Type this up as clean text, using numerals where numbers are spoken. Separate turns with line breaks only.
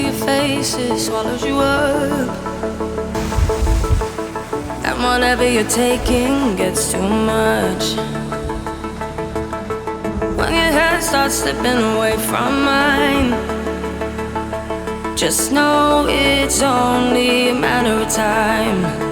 your faces swallows you up, and whatever you're taking gets too much. When your head starts slipping away from mine, just know it's only a matter of time.